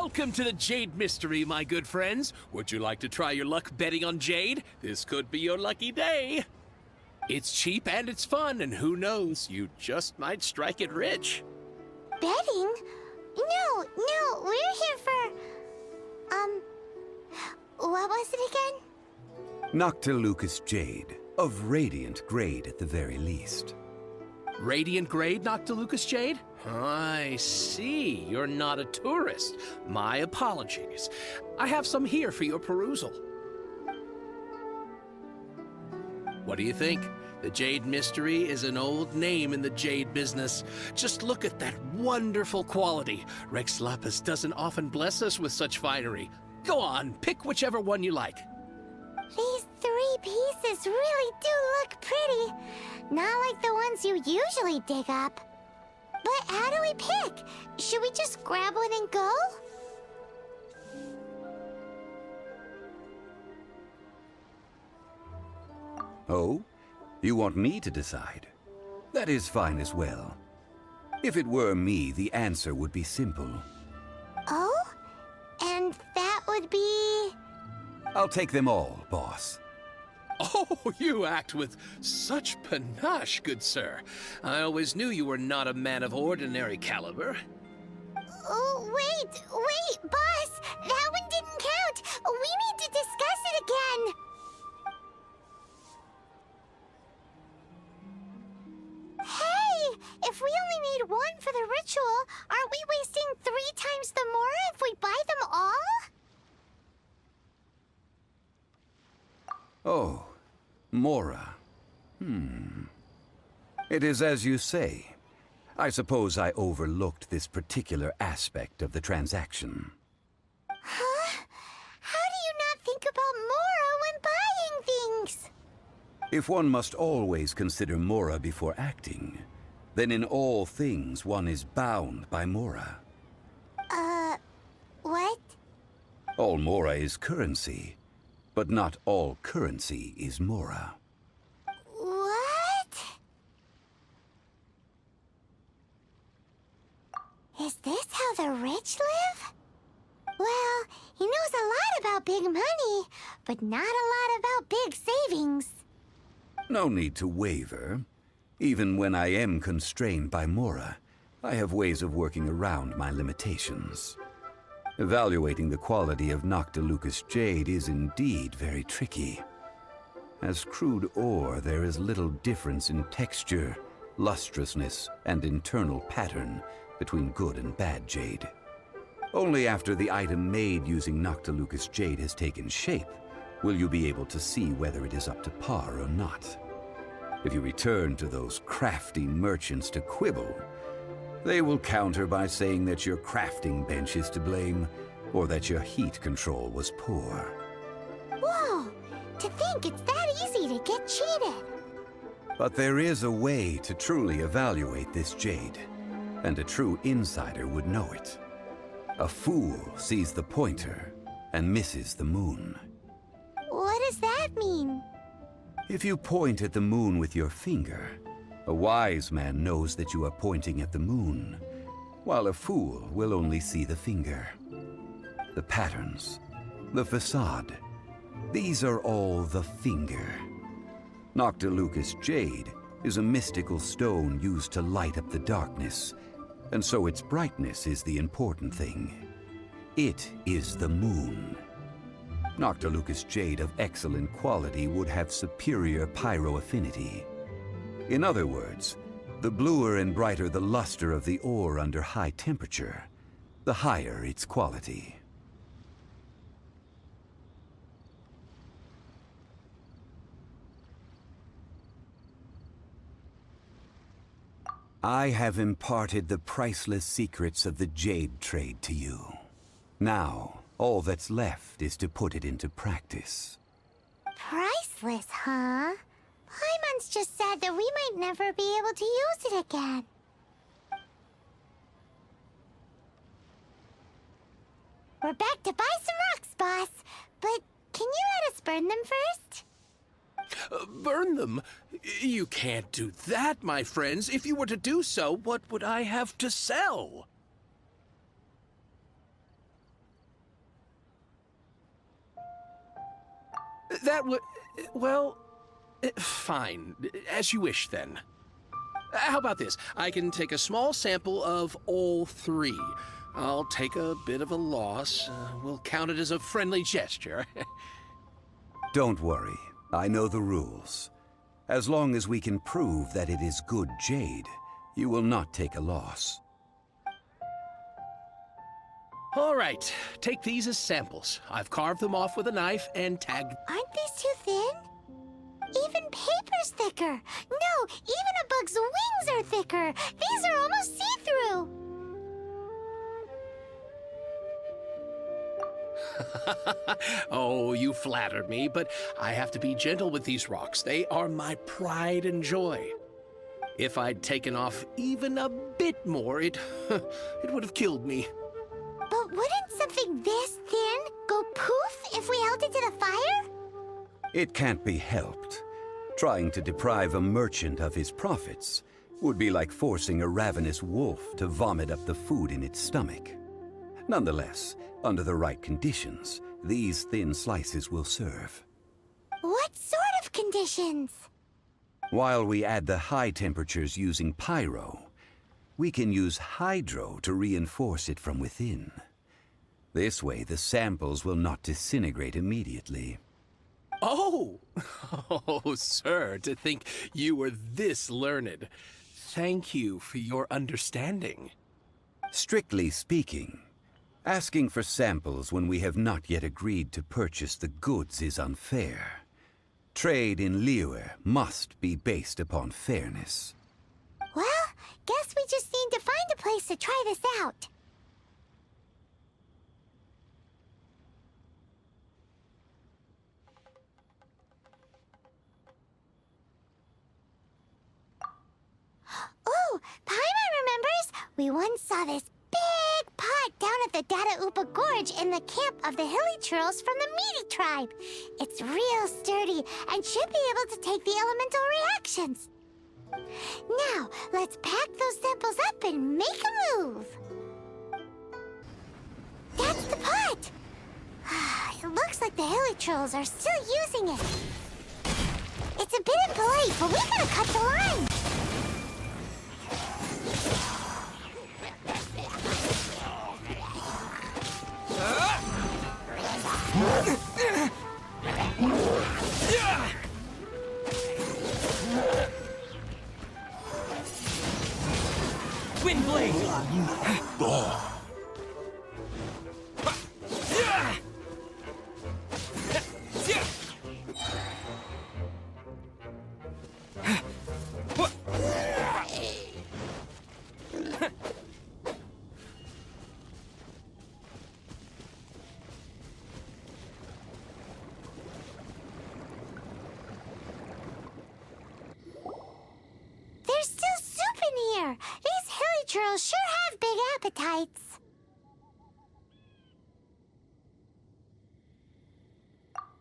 Welcome to the Jade Mystery, my good friends. Would you like to try your luck betting on Jade? This could be your lucky day. It's cheap and it's fun, and who knows, you just might strike it rich. Betting? No, we're here for... what was it again? Noctilucous Jade, of radiant grade at the very least. Radiant grade, Noctilucous Jade? I see. You're not a tourist. My apologies. I have some here for your perusal. What do you think? The Jade Mystery is an old name in the jade business. Just look at that wonderful quality. Rex Lapis doesn't often bless us with such finery. Go on, pick whichever one you like. These 3 pieces really do look pretty. Not like the ones you usually dig up. But how do we pick? Should we just grab one and go? Oh? You want me to decide? That is fine as well. If it were me, the answer would be simple. Oh? And that would be... I'll take them all, boss. Oh, you act with such panache, good sir. I always knew you were not a man of ordinary caliber. Oh, wait, boss! That one didn't count! We need to discuss it again! Hey! If we only need one for the ritual, aren't we wasting 3 times the Mora if we buy them all? Oh, Mora. It is as you say. I suppose I overlooked this particular aspect of the transaction. Huh? How do you not think about Mora when buying things? If one must always consider Mora before acting, then in all things one is bound by Mora. What? All Mora is currency, but not all currency is Mora. What? Is this how the rich live? Well, he knows a lot about big money, but not a lot about big savings. No need to waver. Even when I am constrained by Mora, I have ways of working around my limitations. Evaluating the quality of Noctilucous Jade is indeed very tricky. As crude ore, there is little difference in texture, lustrousness, and internal pattern between good and bad jade. Only after the item made using Noctilucous Jade has taken shape will you be able to see whether it is up to par or not. If you return to those crafty merchants to quibble, they will counter by saying that your crafting bench is to blame, or that your heat control was poor. Whoa! To think it's that easy to get cheated! But there is a way to truly evaluate this jade, and a true insider would know it. A fool sees the pointer and misses the moon. What does that mean? If you point at the moon with your finger, a wise man knows that you are pointing at the moon, while a fool will only see the finger. The patterns, the facade, these are all the finger. Noctilucous Jade is a mystical stone used to light up the darkness, and so its brightness is the important thing. It is the moon. Noctilucous Jade of excellent quality would have superior pyro-affinity. In other words, the bluer and brighter the luster of the ore under high temperature, the higher its quality. I have imparted the priceless secrets of the jade trade to you. Now, all that's left is to put it into practice. Priceless, huh? Paimon's just said that we might never be able to use it again. We're back to buy some rocks, boss. But can you let us burn them first? Burn them? You can't do that, my friends. If you were to do so, what would I have to sell? That would... well... fine. As you wish, then. How about this? I can take a small sample of all three. I'll take a bit of a loss. We'll count it as a friendly gesture. Don't worry. I know the rules. As long as we can prove that it is good jade, you will not take a loss. All right. Take these as samples. I've carved them off with a knife and tagged... Aren't these too thin? Even paper's thicker. No, even a bug's wings are thicker. These are almost see-through. Oh, you flattered me, but I have to be gentle with these rocks. They are my pride and joy. If I'd taken off even a bit more, it would have killed me. But wouldn't something this thin go poof if we held it to the fire? It can't be helped. Trying to deprive a merchant of his profits would be like forcing a ravenous wolf to vomit up the food in its stomach. Nonetheless, under the right conditions, these thin slices will serve. What sort of conditions? While we add the high temperatures using pyro, we can use hydro to reinforce it from within. This way, the samples will not disintegrate immediately. Oh! Oh, sir, to think you were this learned. Thank you for your understanding. Strictly speaking, asking for samples when we have not yet agreed to purchase the goods is unfair. Trade in Liyue must be based upon fairness. Well, guess we just need to find a place to try this out. Oh, Paimon remembers! We once saw this big pot down at the Data Upa Gorge in the camp of the hilly churls from the Meaty tribe. It's real sturdy and should be able to take the elemental reactions. Now, let's pack those samples up and make a move. That's the pot! It looks like the hilly trolls are still using it. It's a bit impolite, but we gotta cut the line. Wind blade! There's still soup in here. These hilly churls sure have big appetites.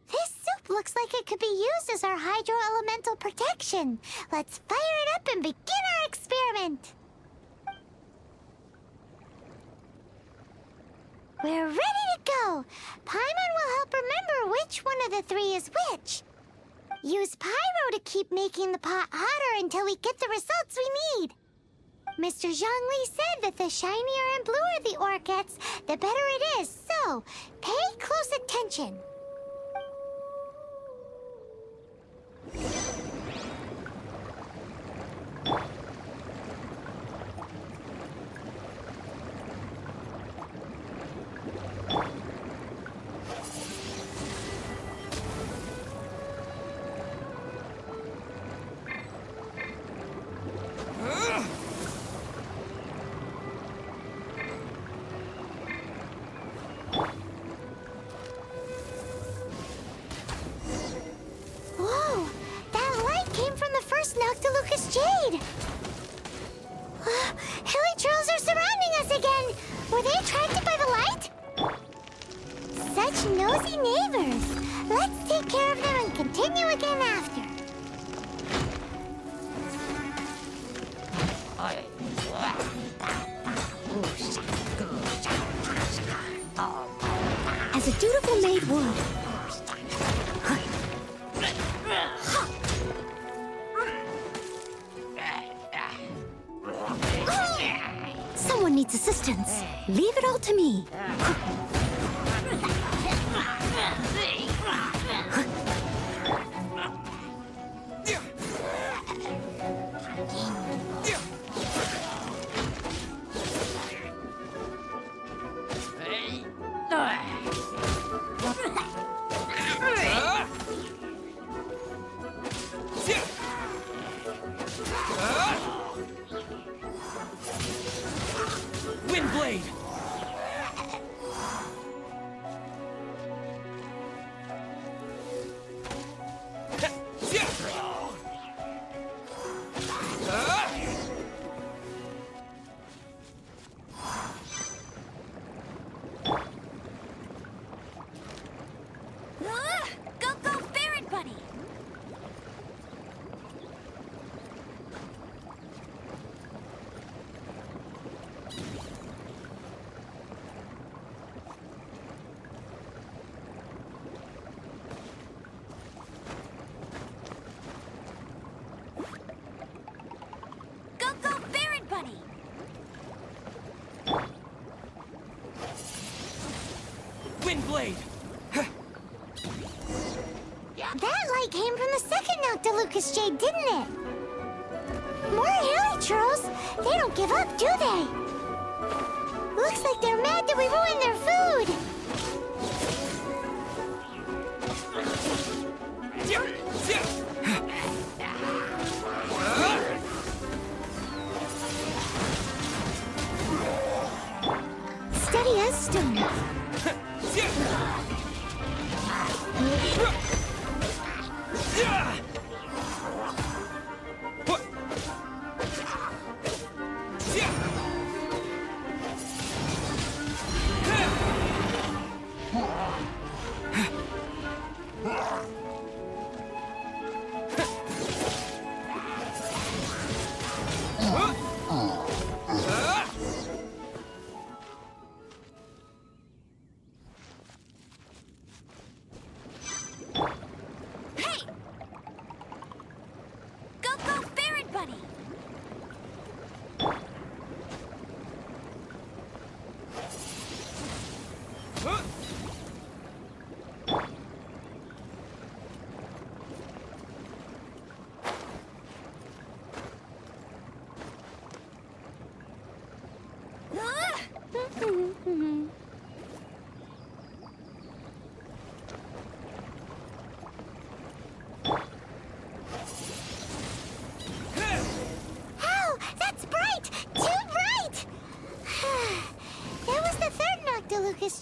This soup looks like it could be used as our hydro-elemental protection. Let's fire it up and begin our experiment. We're ready to go. Paimon will help remember which one of the three is which. Use pyro to keep making the pot hotter until we get the results we need. Mr. Zhongli said that the shinier and bluer the ore gets, the better it is, so pay close attention. Whoa! That light came from the first Noctilucous Jade! Hilly trolls are surrounding us again! Were they attracted by the light? Such nosy neighbors! Let's take care of them and continue again after. As a dutiful maid would. needs assistance. Leave it all to me. Wind blade. Go, go, Ferret Buddy! Go, go, Ferret Buddy! Wind blade. That light came from the second Noctilucous Jade, didn't it? More hairy churls. They don't give up, do they? Looks like they're mad that we ruined their food. Steady as stone.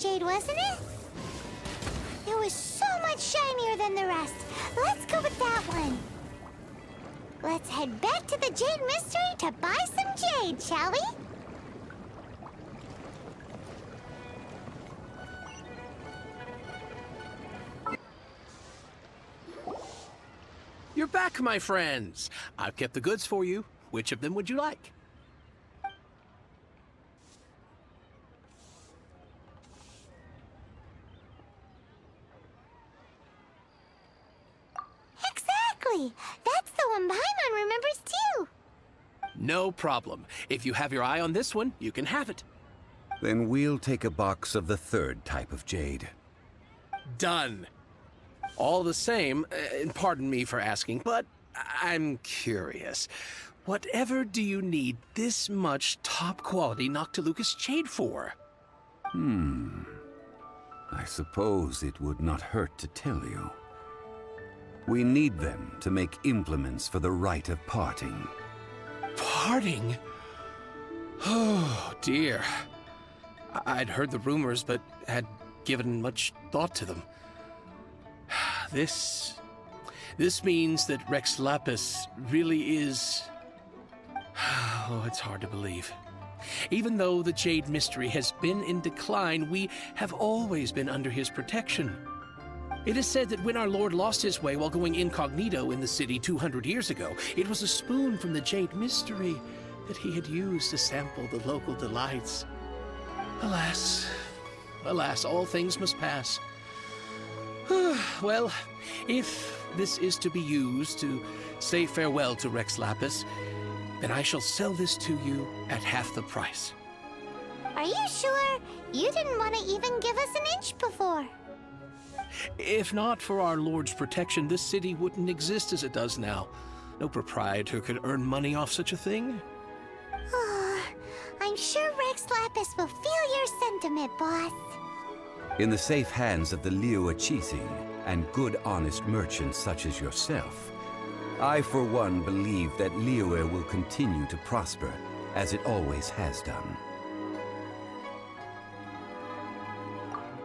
Jade, wasn't it? It was so much shinier than the rest. Let's go with that one. Let's head back to the Jade Mystery to buy some jade, shall we? You're back, my friends. I've kept the goods for you. Which of them would you like? Exactly! That's the one Paimon remembers too! No problem. If you have your eye on this one, you can have it. Then we'll take a box of the third type of jade. Done. All the same, and pardon me for asking, but I'm curious. Whatever do you need this much top-quality Noctilucous jade for? I suppose it would not hurt to tell you. We need them to make implements for the rite of parting. Parting? Oh, dear. I'd heard the rumors, but had given much thought to them. This means that Rex Lapis really is... Oh, it's hard to believe. Even though the Jade Mystery has been in decline, we have always been under his protection. It is said that when our Lord lost his way while going incognito in the city 200 years ago, it was a spoon from the Jade Mystery that he had used to sample the local delights. Alas, alas, all things must pass. Well, if this is to be used to say farewell to Rex Lapis, then I shall sell this to you at half the price. Are you sure? You didn't want to even give us an inch before. If not for our Lord's protection, this city wouldn't exist as it does now. No proprietor could earn money off such a thing. I'm sure Rex Lapis will feel your sentiment, boss. In the safe hands of the Liyue Qixing and good honest merchants such as yourself, I for one believe that Liyue will continue to prosper as it always has done.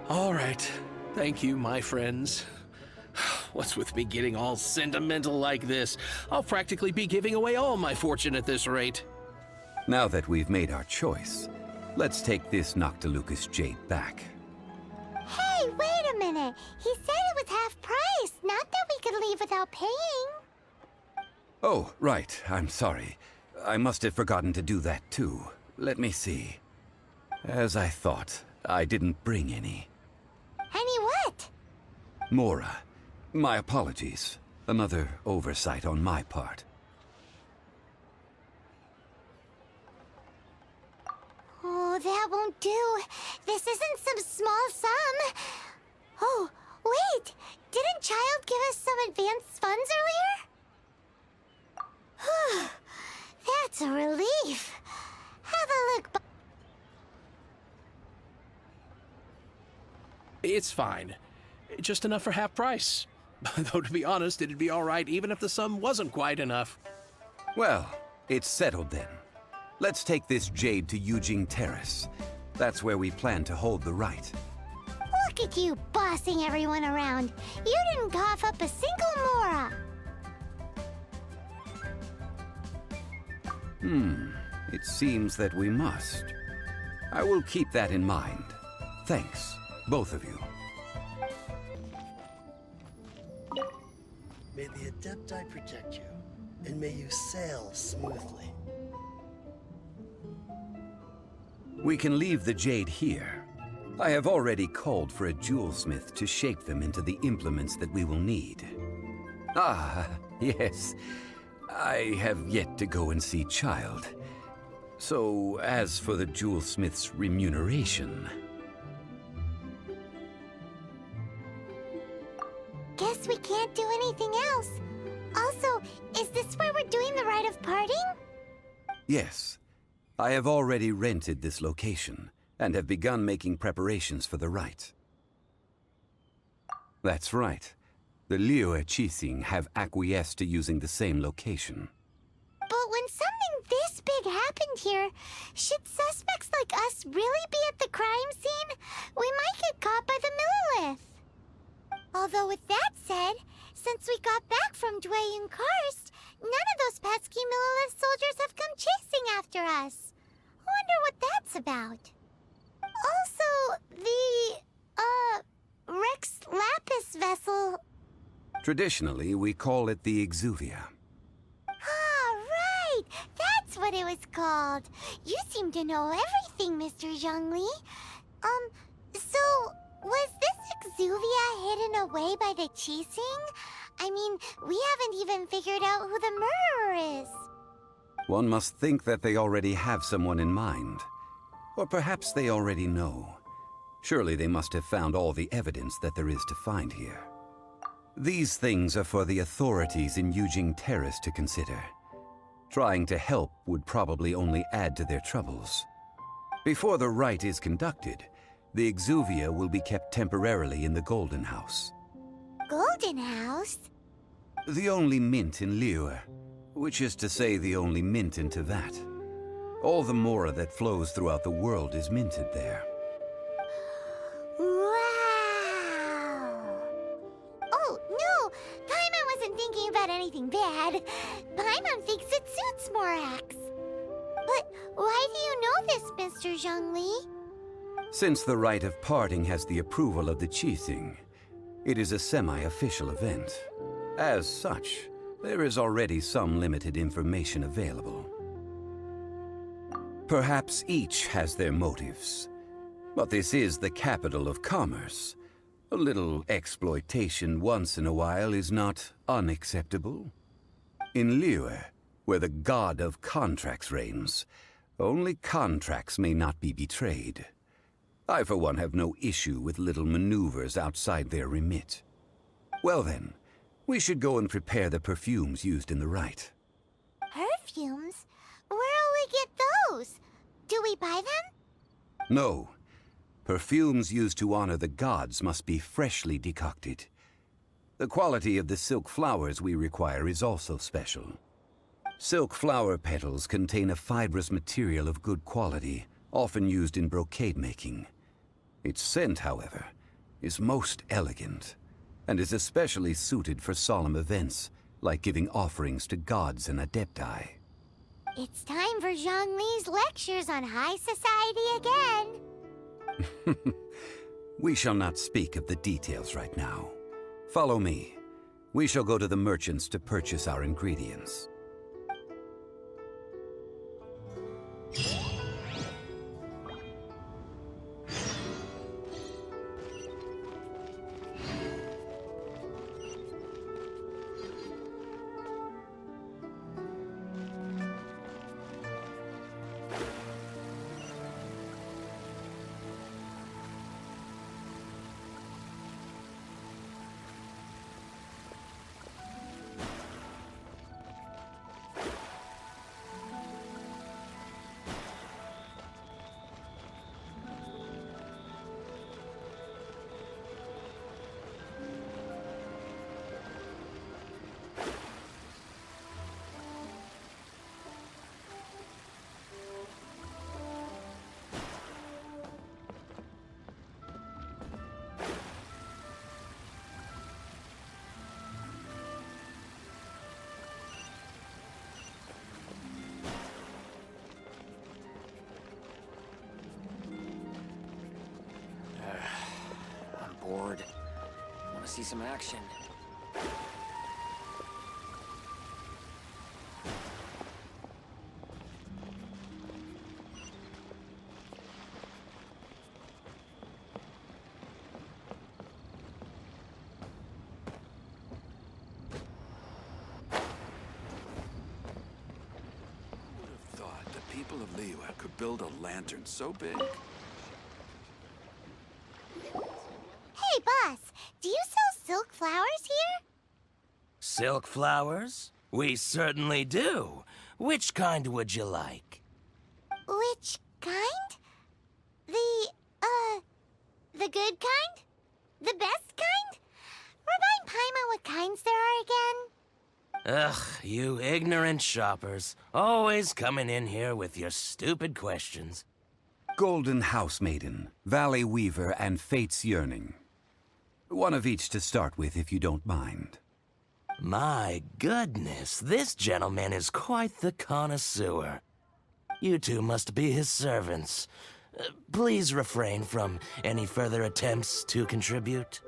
All right. Thank you, my friends. What's with me getting all sentimental like this? I'll practically be giving away all my fortune at this rate. Now that we've made our choice, let's take this Noctilucous jade back. Hey, wait a minute. He said it was half price, not that we could leave without paying. Oh, right. I'm sorry. I must have forgotten to do that too. Let me see. As I thought, I didn't bring any. Any what? Mora, my apologies. Another oversight on my part. Oh, that won't do. This isn't some small sum. Oh, wait! Didn't Child give us some advanced funds earlier? That's a relief. Have a look. It's fine. Just enough for half price. Though, to be honest, it'd be all right even if the sum wasn't quite enough. Well, it's settled then. Let's take this jade to Yujing Terrace. That's where we plan to hold the rite. Look at you bossing everyone around. You didn't cough up a single Mora. It seems that we must. I will keep that in mind. Thanks, both of you. May the Adepti protect you, and may you sail smoothly. We can leave the jade here. I have already called for a jewelsmith to shape them into the implements that we will need. Ah, yes. I have yet to go and see Child. So, as for the jewelsmith's remuneration... Guess we can't do anything else. Also, is this where we're doing the rite of parting? Yes. I have already rented this location, and have begun making preparations for the rite. That's right. The Liyue Qixing have acquiesced to using the same location. But when something this big happened here, should suspects like us really be at the crime scene? We might get caught by the Millilith. Although with that said, since we got back from Dwayne Karst, none of those pesky Millilith soldiers have come chasing after us. Wonder what that's about. Also, the, Rex Lapis vessel... Traditionally, we call it the Exuvia. Ah, right! That's what it was called. You seem to know everything, Mr. Zhongli. So, was this Exuvia hidden away by the Qixing? I mean, we haven't even figured out who the murderer is. One must think that they already have someone in mind. Or perhaps they already know. Surely they must have found all the evidence that there is to find here. These things are for the authorities in Yujing Terrace to consider. Trying to help would probably only add to their troubles. Before the rite is conducted, the Exuvia will be kept temporarily in the Golden House. Golden House? The only mint in Liyue, which is to say the only mint in Teyvat. All the mora that flows throughout the world is minted there. Wow! Oh, no! Paimon wasn't thinking about anything bad. Paimon thinks it suits Morax. But why do you know this, Mr. Zhongli? Since the rite of parting has the approval of the Qixing, it is a semi-official event. As such, there is already some limited information available. Perhaps each has their motives, but this is the capital of commerce. A little exploitation once in a while is not unacceptable. In Liyue, where the god of contracts reigns, Only contracts may not be betrayed. I, for one, have no issue with little maneuvers outside their remit. Well then, we should go and prepare the perfumes used in the rite. Perfumes? Where'll we get those? Do we buy them? No. Perfumes used to honor the gods must be freshly decocted. The quality of the silk flowers we require is also special. Silk flower petals contain a fibrous material of good quality, often used in brocade making. Its scent, however, is most elegant, and is especially suited for solemn events, like giving offerings to gods and adepti. It's time for Zhongli's lectures on high society again. We shall not speak of the details right now. Follow me. We shall go to the merchants to purchase our ingredients. Bored. Want to see some action. Who would have thought the people of Liyue could build a lantern so big? Hey, boss, do you sell silk flowers here? Silk flowers? We certainly do. Which kind would you like? Which kind? The good kind? The best kind? Remind Paimon what kinds there are again. Ugh, you ignorant shoppers. Always coming in here with your stupid questions. Golden House Maiden, Valley Weaver, and Fate's Yearning. One of each to start with, if you don't mind. My goodness, this gentleman is quite the connoisseur. You two must be his servants. Please refrain from any further attempts to contribute.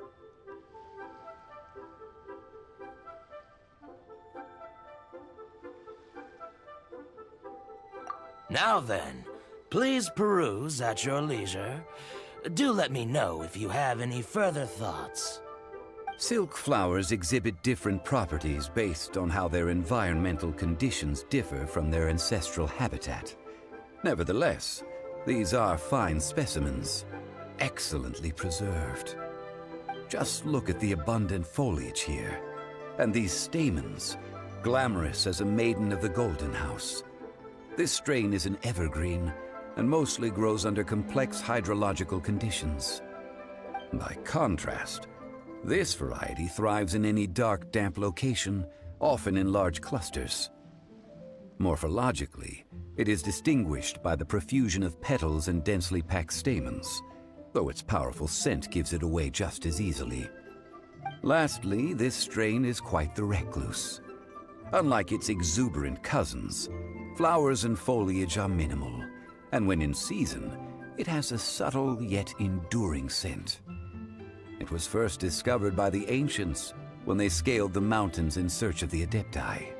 Now then, please peruse at your leisure. Do let me know if you have any further thoughts. Silk flowers exhibit different properties based on how their environmental conditions differ from their ancestral habitat. Nevertheless, these are fine specimens, excellently preserved. Just look at the abundant foliage here, and these stamens, glamorous as a maiden of the Golden House. This strain is an evergreen, and mostly grows under complex hydrological conditions. By contrast, this variety thrives in any dark, damp location, often in large clusters. Morphologically, it is distinguished by the profusion of petals and densely packed stamens, though its powerful scent gives it away just as easily. Lastly, this strain is quite the recluse. Unlike its exuberant cousins, flowers and foliage are minimal, and when in season, it has a subtle yet enduring scent. It was first discovered by the ancients when they scaled the mountains in search of the adepti.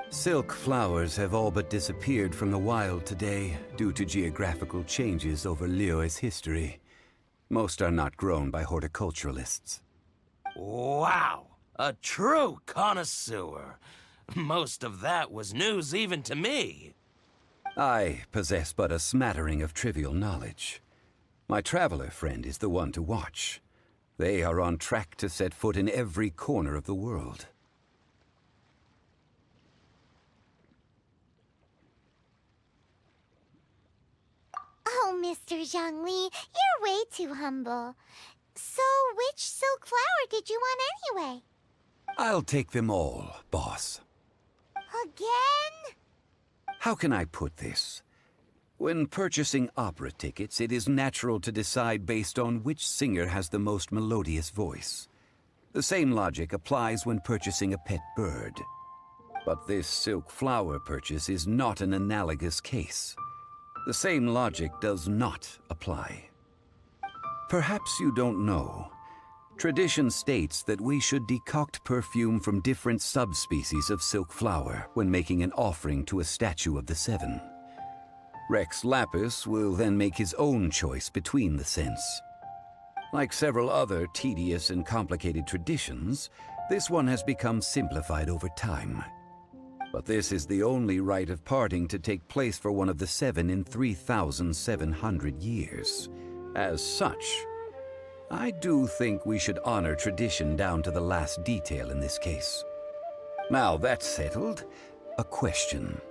Silk flowers have all but disappeared from the wild today due to geographical changes over Liyue's history. Most are not grown by horticulturalists. Wow! A true connoisseur! Most of that was news even to me. I possess but a smattering of trivial knowledge. My traveler friend is the one to watch. They are on track to set foot in every corner of the world. Oh, Mr. Zhongli, you're way too humble. So, which silk flower did you want anyway? I'll take them all, boss. Again? How can I put this? When purchasing opera tickets, it is natural to decide based on which singer has the most melodious voice. The same logic applies when purchasing a pet bird. But this silk flower purchase is not an analogous case. The same logic does not apply. Perhaps you don't know. Tradition states that we should decoct perfume from different subspecies of silk flower when making an offering to a statue of the seven. Rex Lapis will then make his own choice between the scents. Like several other tedious and complicated traditions, this one has become simplified over time. But this is the only rite of parting to take place for one of the seven in 3,700 years. As such, I do think we should honor tradition down to the last detail in this case. Now that's settled, a question.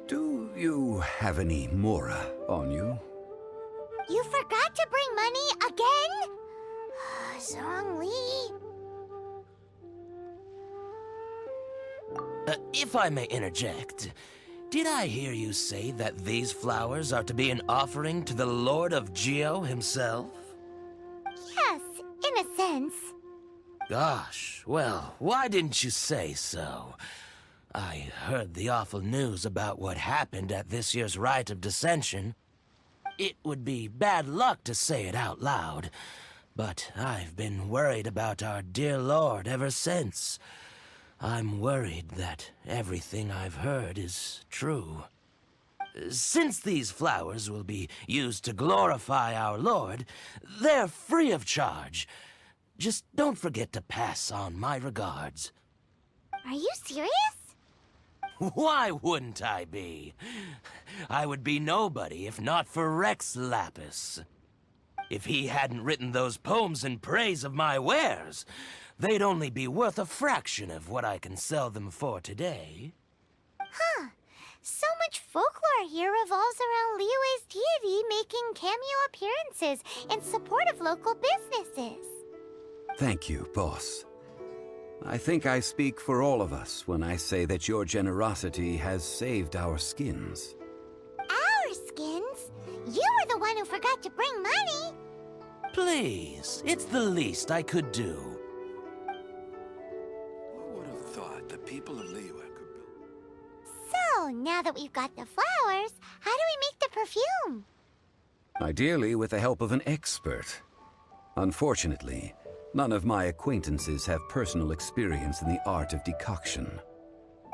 Do you have any Mora on you? You forgot to bring money again? Zhongli. If I may interject, did I hear you say that these flowers are to be an offering to the Lord of Geo himself? Yes, in a sense. Gosh, well, why didn't you say so? I heard the awful news about what happened at this year's Rite of Dissension. It would be bad luck to say it out loud, but I've been worried about our dear Lord ever since. I'm worried that everything I've heard is true. Since these flowers will be used to glorify our Lord, they're free of charge. Just don't forget to pass on my regards. Are you serious? Why wouldn't I be? I would be nobody if not for Rex Lapis. If he hadn't written those poems in praise of my wares, they'd only be worth a fraction of what I can sell them for today. Huh. So much folklore here revolves around Liyue's deity making cameo appearances in support of local businesses. Thank you, boss. I think I speak for all of us when I say that your generosity has saved our skins. Our skins? You were the one who forgot to bring money. Please, it's the least I could do. Who would have thought the people of Liyue could build? So, now that we've got the flowers, how do we make the perfume? Ideally with the help of an expert. Unfortunately, none of my acquaintances have personal experience in the art of decoction.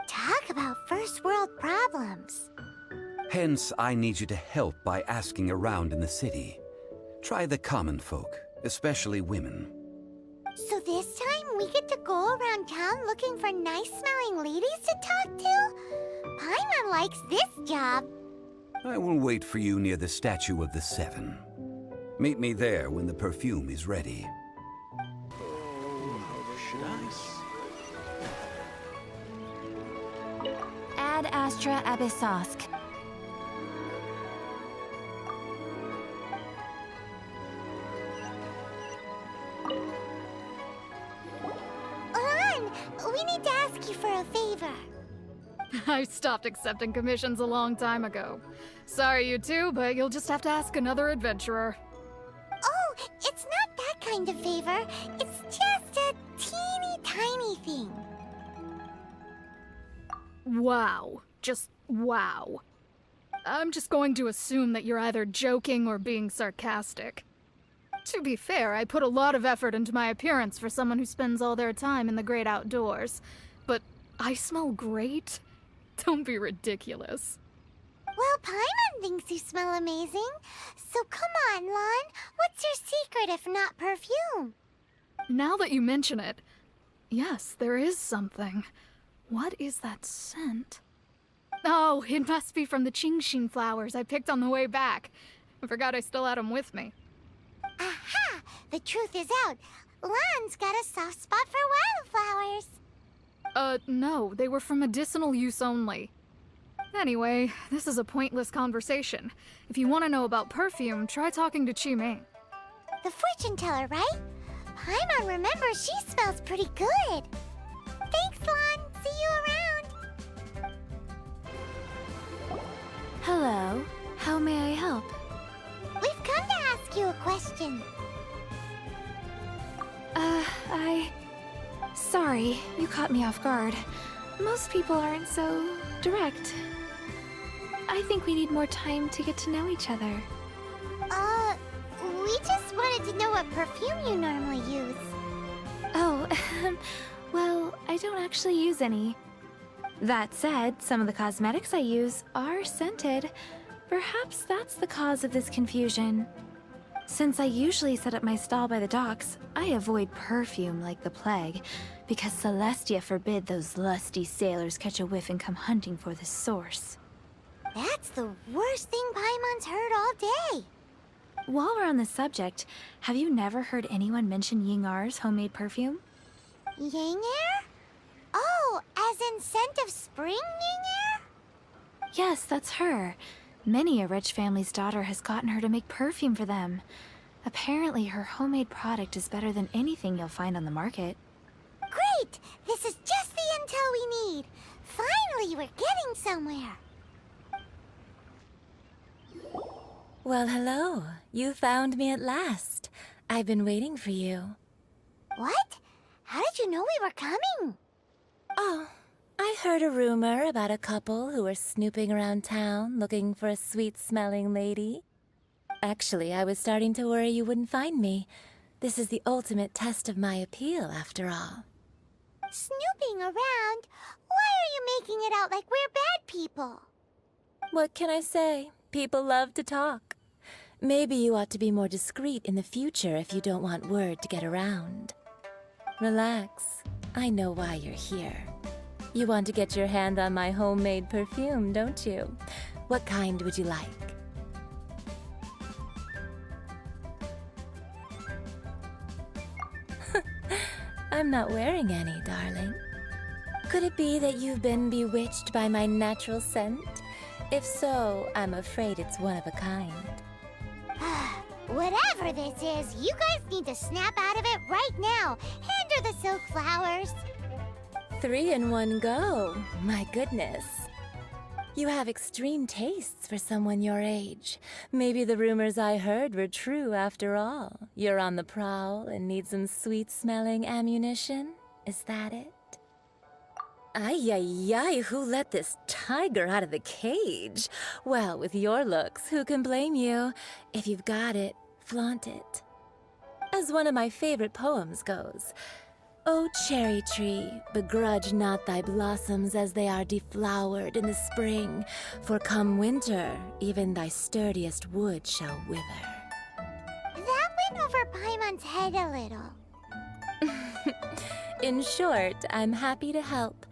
Talk about first world problems. Hence, I need you to help by asking around in the city. Try the common folk, especially women. So this time we get to go around town looking for nice-smelling ladies to talk to? Paimon likes this job. I will wait for you near the statue of the Seven. Meet me there when the perfume is ready. Ad Astra Abyssosk. Lan, we need to ask you for a favor. I stopped accepting commissions a long time ago. Sorry, you two, but you'll just have to ask another adventurer. Oh, it's not that kind of favor. It's just a teeny tiny thing. Wow. Just wow. I'm just going to assume that you're either joking or being sarcastic. To be fair, I put a lot of effort into my appearance for someone who spends all their time in the great outdoors. But I smell great? Don't be ridiculous. Well, Paimon thinks you smell amazing. So come on, Lan. What's your secret if not perfume? Now that you mention it, yes, there is something. What is that scent? Oh, it must be from the Qingshin flowers I picked on the way back. I forgot I still had them with me. Aha! The truth is out. Lan's got a soft spot for wildflowers. No, they were for medicinal use only. Anyway, this is a pointless conversation. If you want to know about perfume, try talking to Chi-Ming. The fortune teller, right? Paimon remembers she smells pretty good. Thanks, Lan. See you around. Hello. How may I help? We've come to ask you a question. Sorry, you caught me off guard. Most people aren't so direct. I think we need more time to get to know each other. We just wanted to know what perfume you normally use. Oh, well, I don't actually use any. That said, some of the cosmetics I use are scented. Perhaps that's the cause of this confusion. Since I usually set up my stall by the docks, I avoid perfume like the plague, because Celestia forbid those lusty sailors catch a whiff and come hunting for the source. That's the worst thing Paimon's heard all day. While we're on the subject, have you never heard anyone mention Yingar's homemade perfume? Yang air? Oh, as in scent of spring, Yang air? Yes, that's her. Many a rich family's daughter has gotten her to make perfume for them. Apparently, her homemade product is better than anything you'll find on the market. Great! This is just the intel we need. Finally, we're getting somewhere. Well, hello. You found me at last. I've been waiting for you. What? How did you know we were coming? Oh, I heard a rumor about a couple who were snooping around town looking for a sweet-smelling lady. Actually, I was starting to worry you wouldn't find me. This is the ultimate test of my appeal, after all. Snooping around? Why are you making it out like we're bad people? What can I say? People love to talk. Maybe you ought to be more discreet in the future if you don't want word to get around. Relax. I know why you're here. You want to get your hand on my homemade perfume, don't you? What kind would you like? I'm not wearing any, darling. Could it be that you've been bewitched by my natural scent? If so, I'm afraid it's one of a kind. Whatever this is, you guys need to snap out of it right now. Hand her the silk flowers. 3 in 1 go. My goodness. You have extreme tastes for someone your age. Maybe the rumors I heard were true after all. You're on the prowl and need some sweet-smelling ammunition? Is that it? Ay, ay, ay, who let this tiger out of the cage? Well, with your looks, who can blame you? If you've got it, flaunt it. As one of my favorite poems goes, "O cherry tree, begrudge not thy blossoms as they are deflowered in the spring, for come winter, even thy sturdiest wood shall wither." That went over Paimon's head a little. In short, I'm happy to help.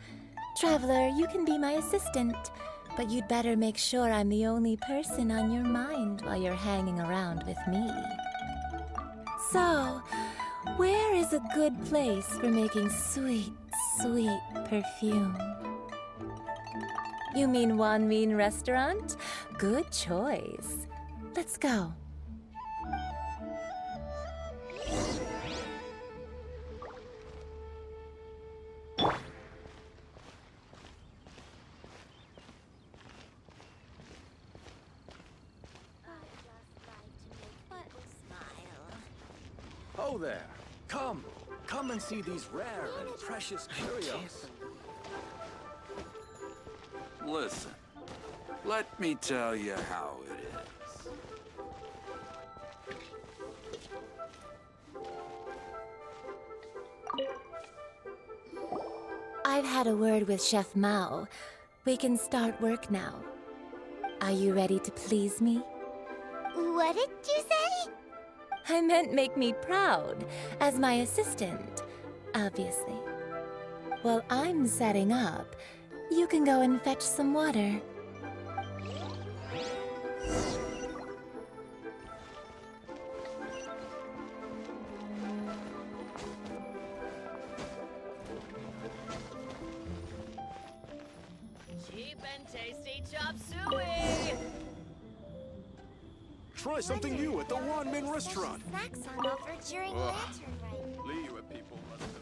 Traveler, you can be my assistant, but you'd better make sure I'm the only person on your mind while you're hanging around with me. So, where is a good place for making sweet, sweet perfume? You mean Wanmin Restaurant? Good choice. Let's go. Oh there! Come and see these rare and precious curios. Listen, let me tell you how it is. I've had a word with Chef Mao. We can start work now. Are you ready to please me? What did you say? I meant make me proud, as my assistant, obviously. While I'm setting up, you can go and fetch some water. and tasty chop suey! Try something new at the Wanmin restaurant. Snacks on offer during Lantern Rite. Liyue people must have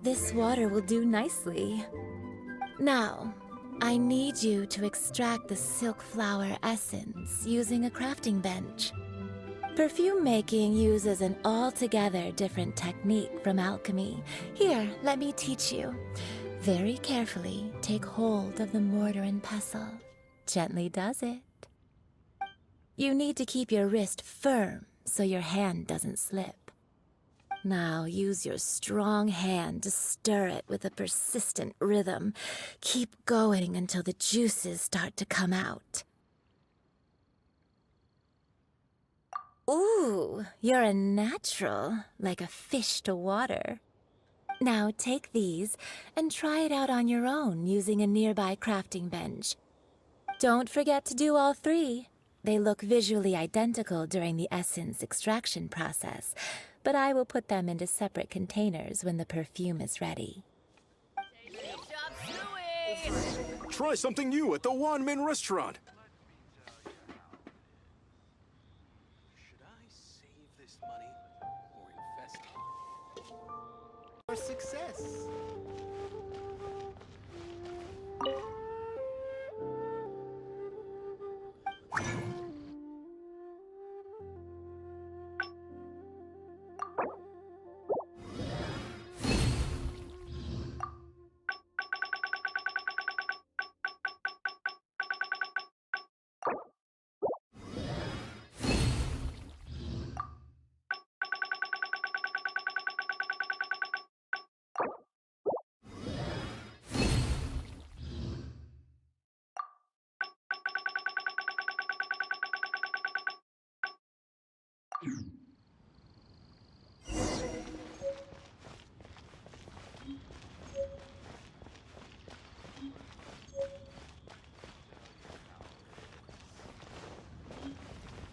This water will do nicely. Now, I need you to extract the silk flower essence using a crafting bench. Perfume making uses an altogether different technique from alchemy. Here, let me teach you. Very carefully, take hold of the mortar and pestle. Gently does it. You need to keep your wrist firm so your hand doesn't slip. Now use your strong hand to stir it with a persistent rhythm. Keep going until the juices start to come out. Ooh, you're a natural, like a fish to water. Now take these and try it out on your own using a nearby crafting bench. Don't forget to do all three. They look visually identical during the essence extraction process, but I will put them into separate containers when the perfume is ready. Try something new at the Wanmin restaurant. Should I save this money or invest it? For success.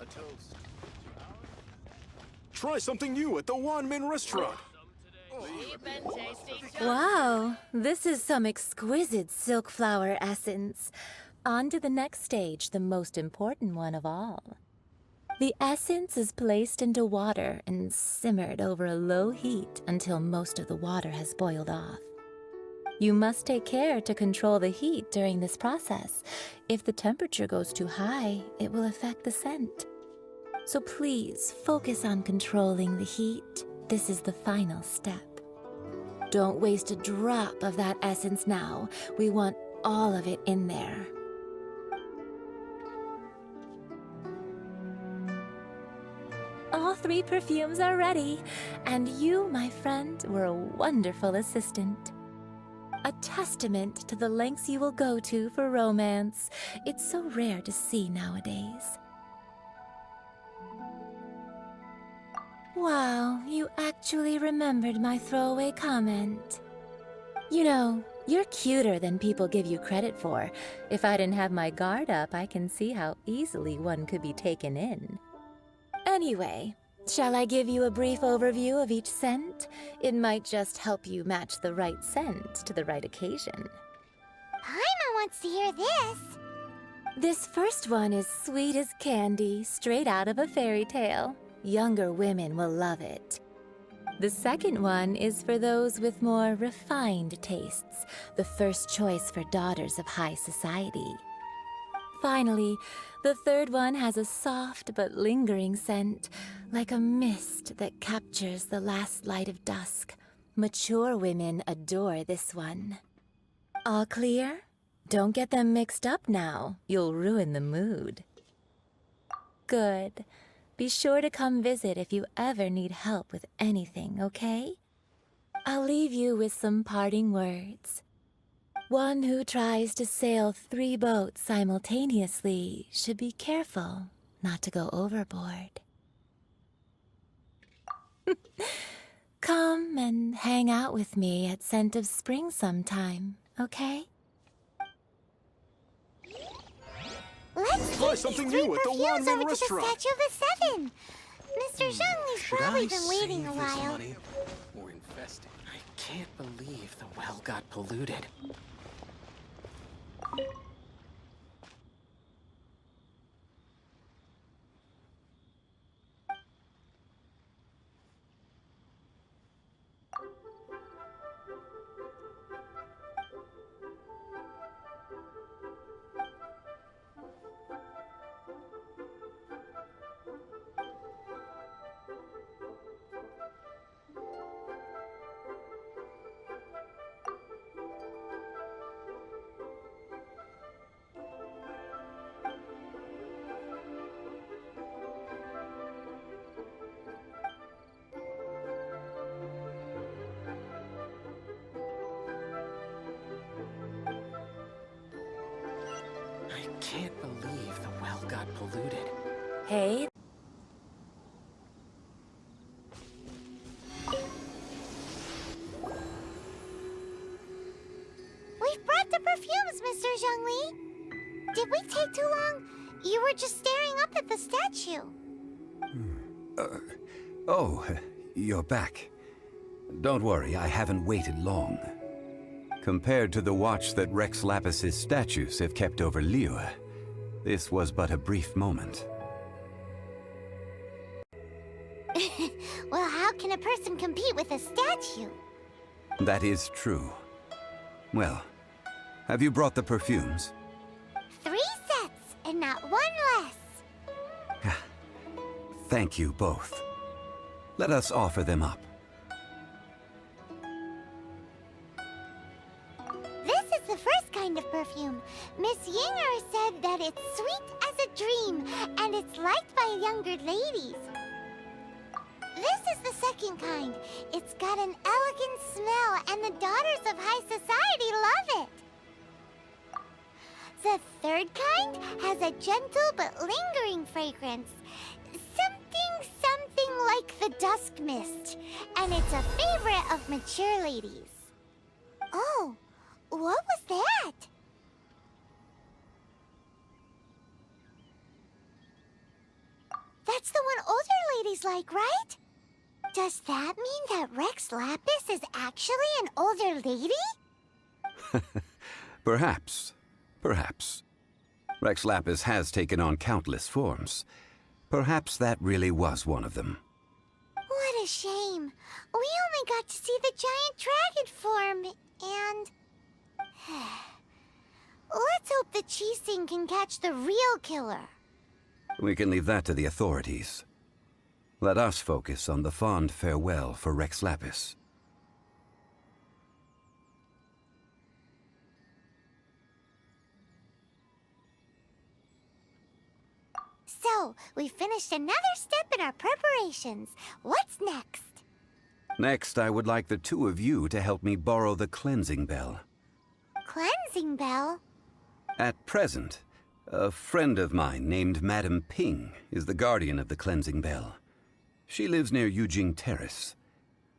a toast. Try something new at the Wanmin restaurant. Wow, this is some exquisite silk flower essence. On to the next stage, the most important one of all. The essence is placed into water and simmered over a low heat until most of the water has boiled off. You must take care to control the heat during this process. If the temperature goes too high, it will affect the scent. So please focus on controlling the heat. This is the final step. Don't waste a drop of that essence now. We want all of it in there. All 3 perfumes are ready, and you, my friend, were a wonderful assistant. A testament to the lengths you will go to for romance. It's so rare to see nowadays. Wow, you actually remembered my throwaway comment. You know, you're cuter than people give you credit for. If I didn't have my guard up, I can see how easily one could be taken in. Anyway, shall I give you a brief overview of each scent? It might just help you match the right scent to the right occasion. Paimon wants to hear this. This first one is sweet as candy, straight out of a fairy tale. Younger women will love it. The second one is for those with more refined tastes, the first choice for daughters of high society. Finally, the third one has a soft but lingering scent, like a mist that captures the last light of dusk. Mature women adore this one. All clear? Don't get them mixed up now. You'll ruin the mood. Good. Be sure to come visit if you ever need help with anything, okay? I'll leave you with some parting words. One who tries to sail 3 boats simultaneously should be careful not to go overboard. Come and hang out with me at Scent of Spring sometime, okay? Let's Try take something these 3 new at the perfumes Wanmin over to the restaurant. Statue of the 7. Mr. Zhongli's probably been waiting a while. Or invest it? I can't believe the well got polluted. I can't believe the well got polluted. Hey, We've brought the perfumes, Mr. Zhongli. Did we take too long? You were just staring up at the statue. Oh, you're back. Don't worry, I haven't waited long. Compared to the watch that Rex Lapis's statues have kept over Liyue, this was but a brief moment. Well, how can a person compete with a statue? That is true. Well, have you brought the perfumes? 3 sets, and not 1 less. Thank you both. Let us offer them up. This is the first kind of perfume. Miss Yinger said that it's sweet as a dream, and it's liked by younger ladies. This is the second kind. It's got an elegant smell, and the daughters of high society love it. The third kind has a gentle but lingering fragrance. Something like the dusk mist, and it's a favorite of mature ladies. Oh, what was that? That's the one older ladies like, right? Does that mean that Rex Lapis is actually an older lady? Perhaps. Perhaps. Rex Lapis has taken on countless forms. Perhaps that really was one of them. What a shame. We only got to see the giant dragon form, and... Let's hope the Qixing can catch the real killer. We can leave that to the authorities. Let us focus on the fond farewell for Rex Lapis. So, we finished another step in our preparations. What's next? Next, I would like the two of you to help me borrow the cleansing bell. Cleansing bell? At present, a friend of mine named Madame Ping is the guardian of the cleansing bell. She lives near Yujing Terrace.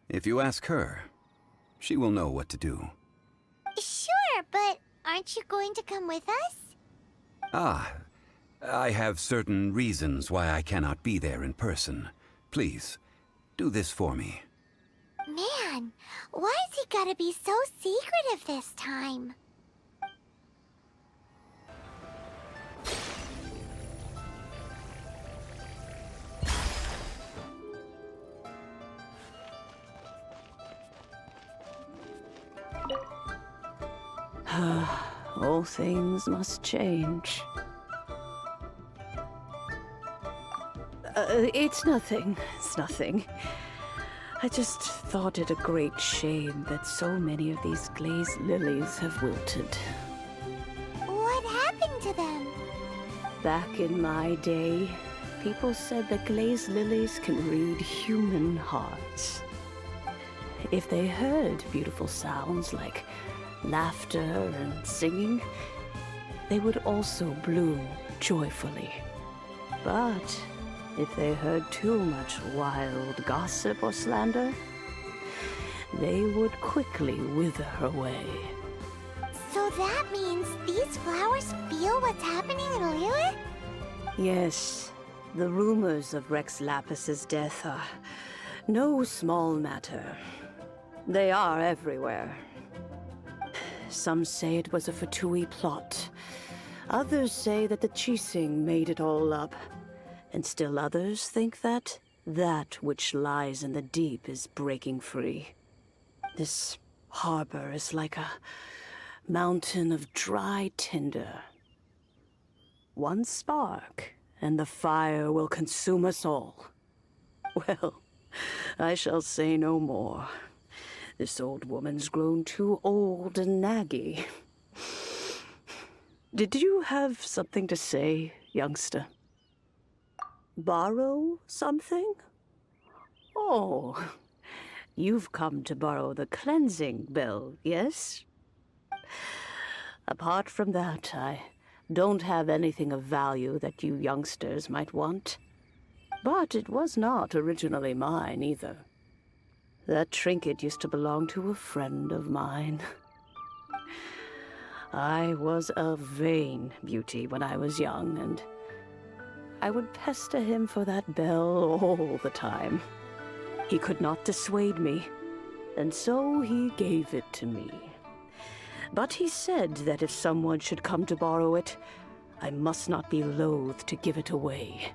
If you ask her, she will know what to do. Sure, but aren't you going to come with us? Ah, I have certain reasons why I cannot be there in person. Please, do this for me. Man, why's he gotta be so secretive this time? All things must change. It's nothing. It's nothing. I just thought it a great shame that so many of these glazed lilies have wilted. What happened to them? Back in my day, people said that glazed lilies can read human hearts. If they heard beautiful sounds like laughter and singing, they would also bloom joyfully. But if they heard too much wild gossip or slander, they would quickly wither away. So that means these flowers feel what's happening in Liyue? Yes, The rumors of Rex Lapis's death are no small matter. They are everywhere. Some say it was a Fatui plot. Others say that the Chising made it all up. And still others think that which lies in the deep is breaking free. This harbor is like a mountain of dry tinder. One spark, and the fire will consume us all. Well, I shall say no more. This old woman's grown too old and naggy. Did you have something to say, youngster? Borrow something? Oh, you've come to borrow the cleansing bell, yes? Apart from that, I don't have anything of value that you youngsters might want. But it was not originally mine, either. That trinket used to belong to a friend of mine. I was a vain beauty when I was young, and I would pester him for that bell all the time. He could not dissuade me, and so he gave it to me. But he said that if someone should come to borrow it, I must not be loath to give it away.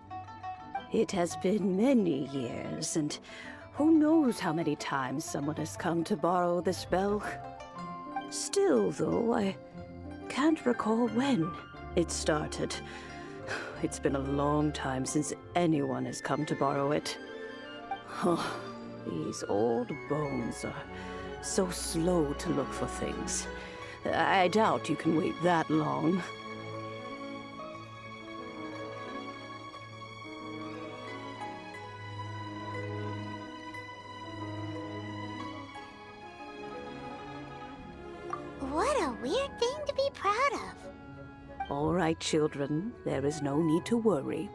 It has been many years, and who knows how many times someone has come to borrow this bell. Still, though, I can't recall when it started. It's been a long time since anyone has come to borrow it. Oh, these old bones are so slow to look for things. I doubt you can wait that long. What a weird thing to be proud of. All right, children, there is no need to worry.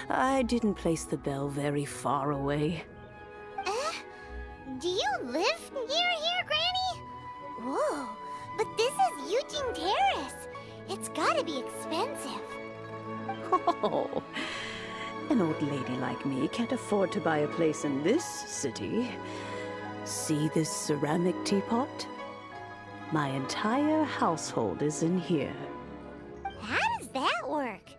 I didn't place the bell very far away. Do you live near here, Granny? Whoa, but this is Eugene Terrace. It's gotta be expensive. Oh, an old lady like me can't afford to buy a place in this city. See this ceramic teapot? My entire household is in here. How does that work?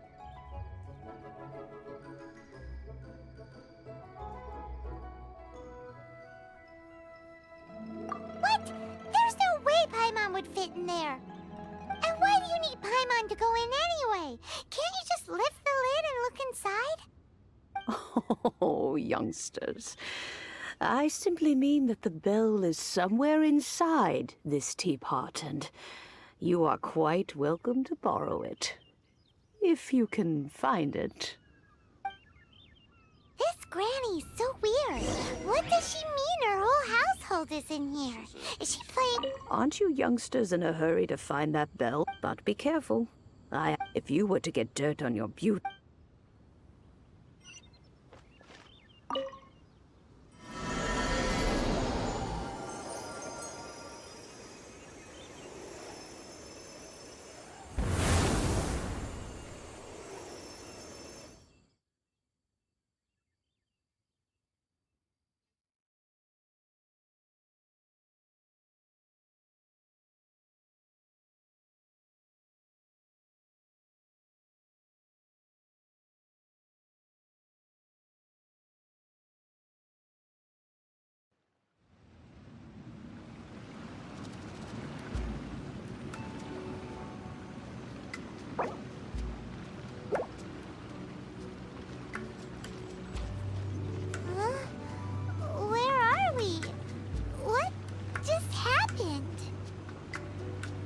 What? There's no way Paimon would fit in there. And why do you need Paimon to go in anyway? Can't you just lift the lid and look inside? Oh, youngsters. I simply mean that the bell is somewhere inside this teapot, and you are quite welcome to borrow it. If you can find it. This Granny's so weird. What does she mean her whole household is in here? Is she playing... Aren't you youngsters in a hurry to find that bell? But be careful. If you were to get dirt on your beauty...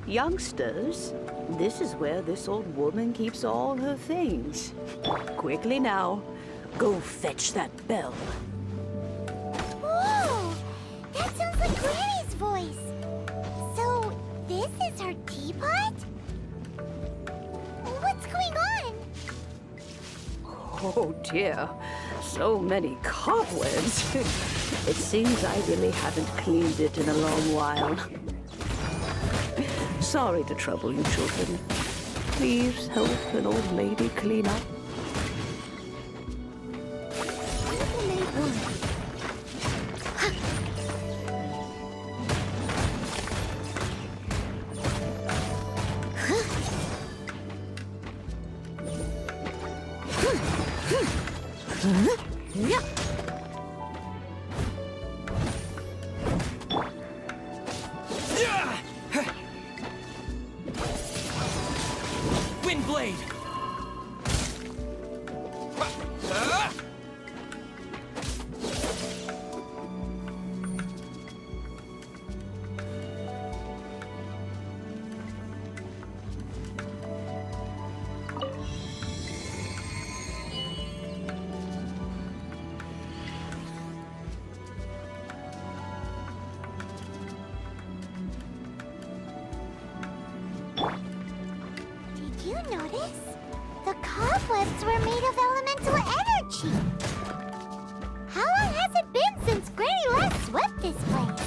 Youngsters, this is where this old woman keeps all her things. Quickly now, go fetch that bell. Whoa! That sounds like Granny's voice. So, this is her teapot? What's going on? Oh dear, so many cobwebs. It seems I really haven't cleaned it in a long while. Sorry to trouble you, children. Please help an old lady clean up. you notice? The cobwebs were made of elemental energy. How long has it been since Granny last swept this place?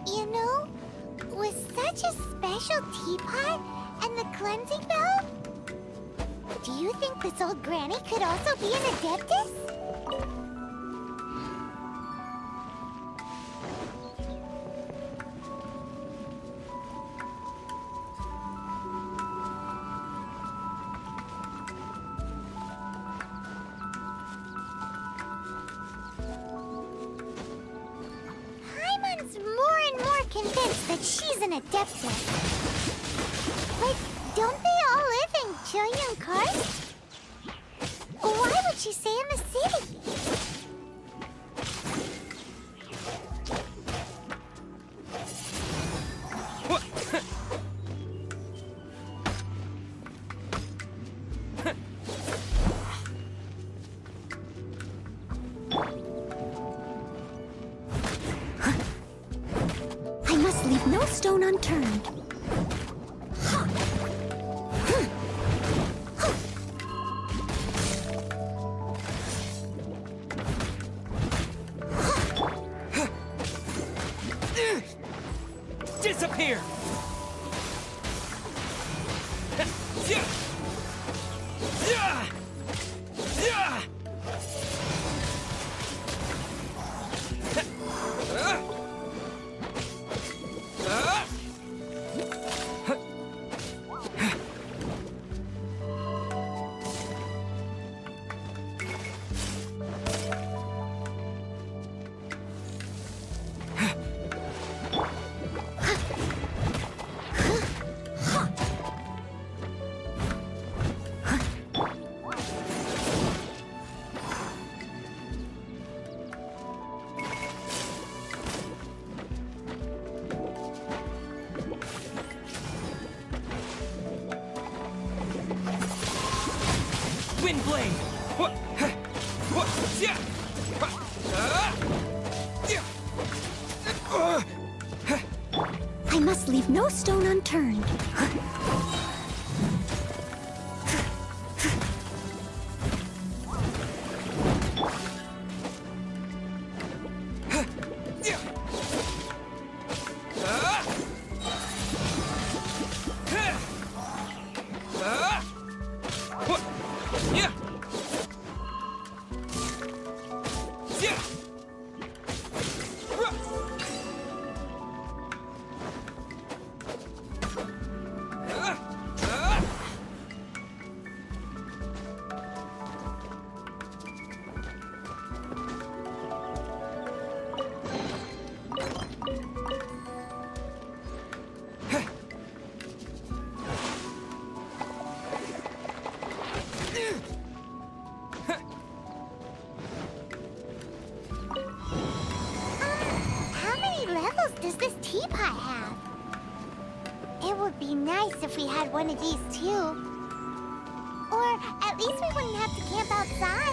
You know, with such a special teapot and the cleansing bell, do you think this old granny could also be an adeptus? Paimon's more and more convinced that she's an adeptus. But don't they all live in Chillian Karst? Why would she stay in the city? I must leave no stone unturned. Disappear! Windblade! I must leave no stone unturned. How many levels does this teapot have? It would be nice if we had one of these too. Or at least we wouldn't have to camp outside.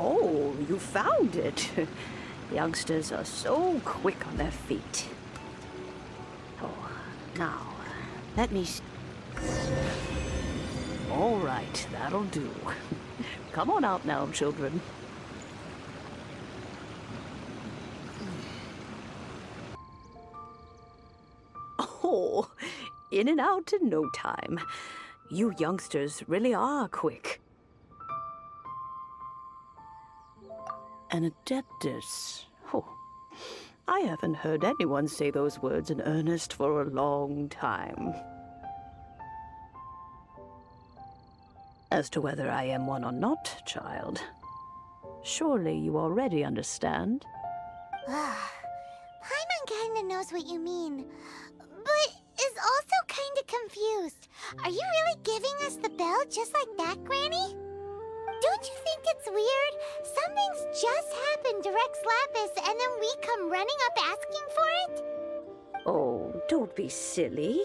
Oh, you found it. Youngsters are so quick on their feet. Oh, now, let me see. All right, that'll do. Come on out now, children. Oh, in and out in no time. You youngsters really are quick. An adeptus. Oh, I haven't heard anyone say those words in earnest for a long time. As to whether I am one or not, child, surely you already understand. Paimon kinda knows what you mean, but is also kinda confused. Are you really giving us the bell just like that, Granny? Don't you think it's weird? Something's just happened to Rex Lapis and then we come running up asking for it? Oh, don't be silly.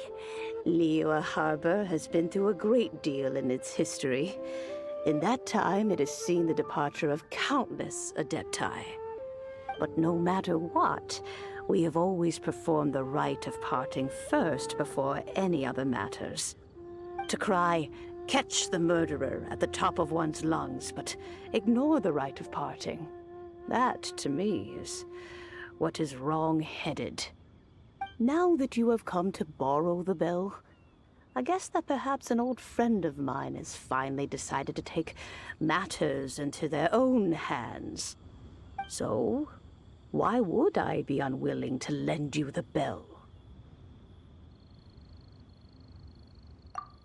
Liyue Harbor has been through a great deal in its history. In that time, it has seen the departure of countless Adepti. But no matter what, we have always performed the rite of parting first before any other matters. To cry, "Catch the murderer," at the top of one's lungs, but ignore the rite of parting. That, to me, is what is wrong-headed. Now that you have come to borrow the bell, I guess that perhaps an old friend of mine has finally decided to take matters into their own hands. So, why would I be unwilling to lend you the bell?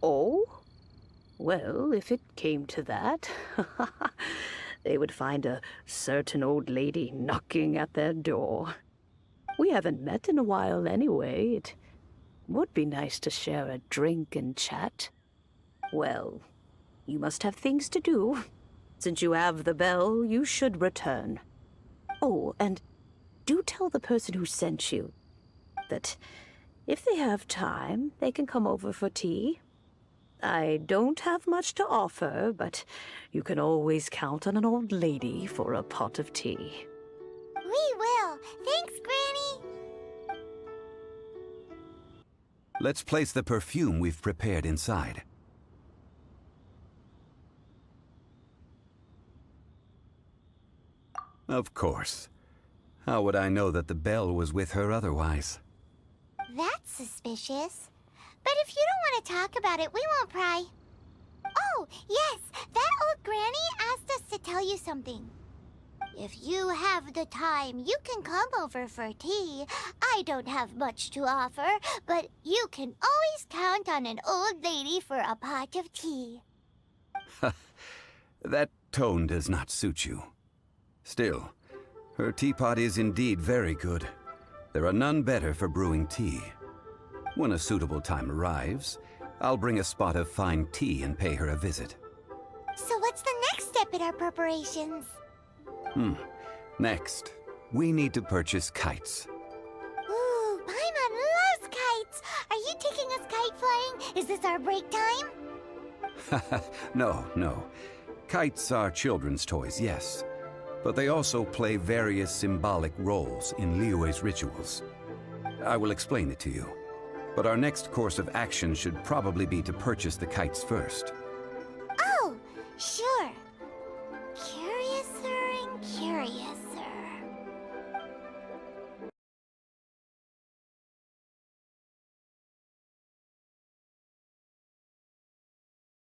Oh? Well, if it came to that, they would find a certain old lady knocking at their door. We haven't met in a while anyway. It would be nice to share a drink and chat. Well, you must have things to do. Since you have the bell, you should return. Oh, and do tell the person who sent you that if they have time, they can come over for tea. I don't have much to offer, but you can always count on an old lady for a pot of tea. We will. Thanks, Granny. Let's place the perfume we've prepared inside. Of course. How would I know that the bell was with her otherwise? That's suspicious. But if you don't want to talk about it, we won't pry. Oh, yes, that old granny asked us to tell you something. If you have the time, you can come over for tea. I don't have much to offer, but you can always count on an old lady for a pot of tea. That tone does not suit you. Still, her teapot is indeed very good. There are none better for brewing tea. When a suitable time arrives, I'll bring a spot of fine tea and pay her a visit. So what's the next step in our preparations? Next, we need to purchase kites. Ooh, Paimon loves kites! Are you taking us kite flying? Is this our break time? No. Kites are children's toys, yes. But they also play various symbolic roles in Liyue's rituals. I will explain it to you. But our next course of action should probably be to purchase the kites first. Oh, sure. Curiouser and curious.